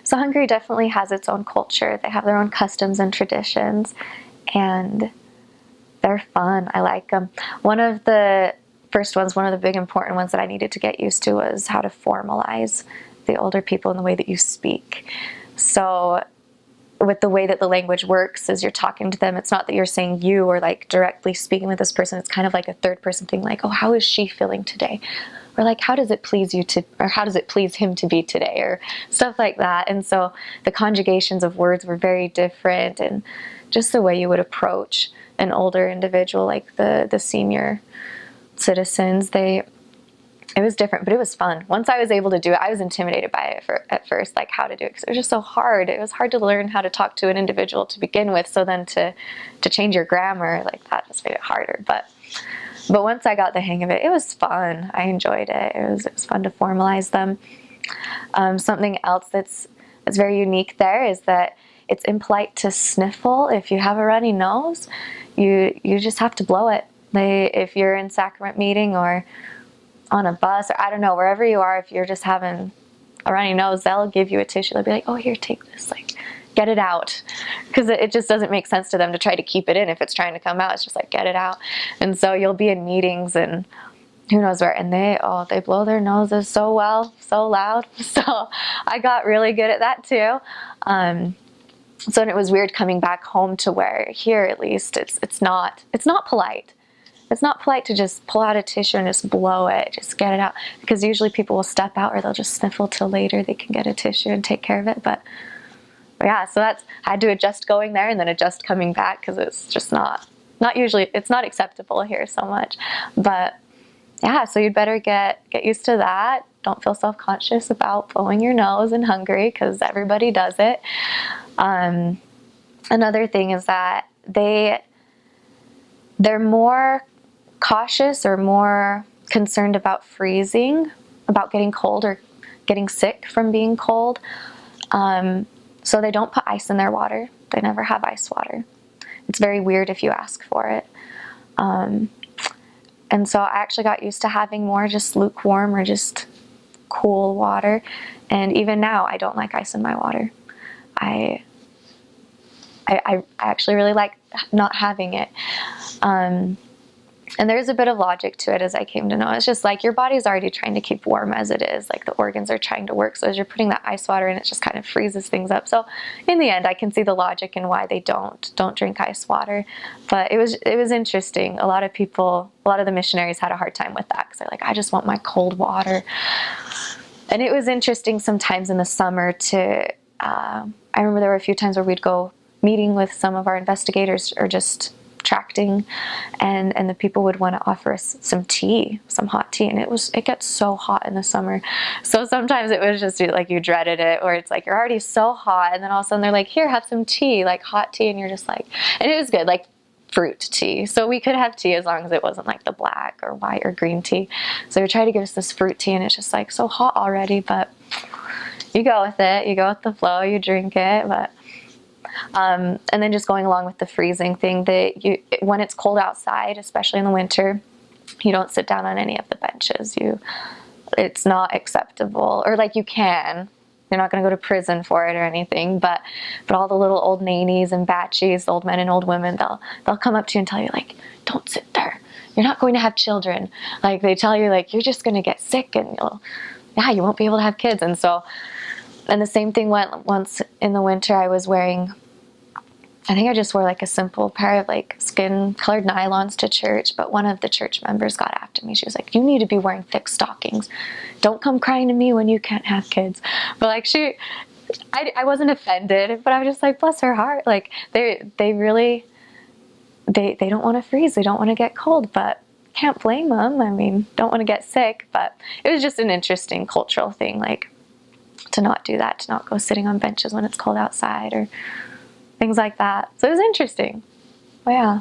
So Hungary definitely has its own culture. They have their own customs and traditions, and they're fun. I like them. One of the first ones, one of the big important ones that I needed to get used to was how to formalize the older people in the way that you speak. So with the way that the language works as you're talking to them, it's not that you're saying you or like directly speaking with this person. It's kind of like a third person thing, like, oh, how is she feeling today? Or like, how does it please you to, or how does it please him to be today? Or stuff like that. And so the conjugations of words were very different, and just the way you would approach an older individual, like the senior citizens, it was different, but it was fun. Once I was able to do it, I was intimidated by it at first, like how to do it, because it was just so hard. It was hard to learn how to talk to an individual to begin with, so then to change your grammar, like that just made it harder. But once I got the hang of it, it was fun. I enjoyed it. It was fun to formalize them. Something else that's very unique there is that it's impolite to sniffle if you have a runny nose. You just have to blow it. If you're in sacrament meeting or on a bus, or I don't know, wherever you are, if you're just having a runny nose, they'll give you a tissue. They'll be like, oh, here, take this, like, get it out. Because it just doesn't make sense to them to try to keep it in if it's trying to come out. It's just like, get it out. And so you'll be in meetings and who knows where, and they blow their noses so well, so loud. So I got really good at that too. So it was weird coming back home to where here, at least, it's not polite. It's not polite to just pull out a tissue and just blow it, just get it out. Because usually people will step out or they'll just sniffle till later they can get a tissue and take care of it. But yeah, so I had to adjust going there and then adjust coming back, because it's just not usually, it's not acceptable here so much. But yeah, so you'd better get used to that. Don't feel self-conscious about blowing your nose in Hungary, because everybody does it. Another thing is that they're more cautious or more concerned about freezing, about getting cold or getting sick from being cold. So they don't put ice in their water. They never have ice water. It's very weird if you ask for it. And so I actually got used to having more just lukewarm or just cool water. And even now, I don't like ice in my water. I actually really like not having it. And there's a bit of logic to it, as I came to know. It's just like your body's already trying to keep warm as it is. Like the organs are trying to work. So as you're putting that ice water in, it just kind of freezes things up. So in the end, I can see the logic in why they don't drink ice water. But it was interesting. A lot of the missionaries had a hard time with that, because they're like, I just want my cold water. And it was interesting sometimes in the summer I remember there were a few times where we'd go meeting with some of our investigators or just tracting, and the people would want to offer us some tea, some hot tea, and it gets so hot in the summer. So sometimes it was just like you dreaded it, or it's like you're already so hot, and then all of a sudden they're like, here, have some tea, like hot tea, and you're just like, and it was good, like fruit tea. So we could have tea as long as it wasn't like the black or white or green tea. So they tried to give us this fruit tea, and it's just like so hot already, but you go with it, you go with the flow, you drink it. But and then just going along with the freezing thing, when it's cold outside, especially in the winter, you don't sit down on any of the benches. It's not acceptable, or like you can. You're not going to go to prison for it or anything, but all the little old nannies and bachies, old men and old women, they'll come up to you and tell you, like, don't sit there. You're not going to have children. Like they tell you, like, you're just going to get sick and you won't be able to have kids. And so, and the same thing went once in the winter. I think I just wore like a simple pair of like skin colored nylons to church, but one of the church members got after me. She was like, you need to be wearing thick stockings. Don't come crying to me when you can't have kids. But like I wasn't offended, but I was just like, bless her heart. Like they really, they don't want to freeze. They don't want to get cold, but can't blame them. I mean, don't want to get sick, but it was just an interesting cultural thing, like to not do that, to not go sitting on benches when it's cold outside or things like that. So it was interesting. Oh, yeah.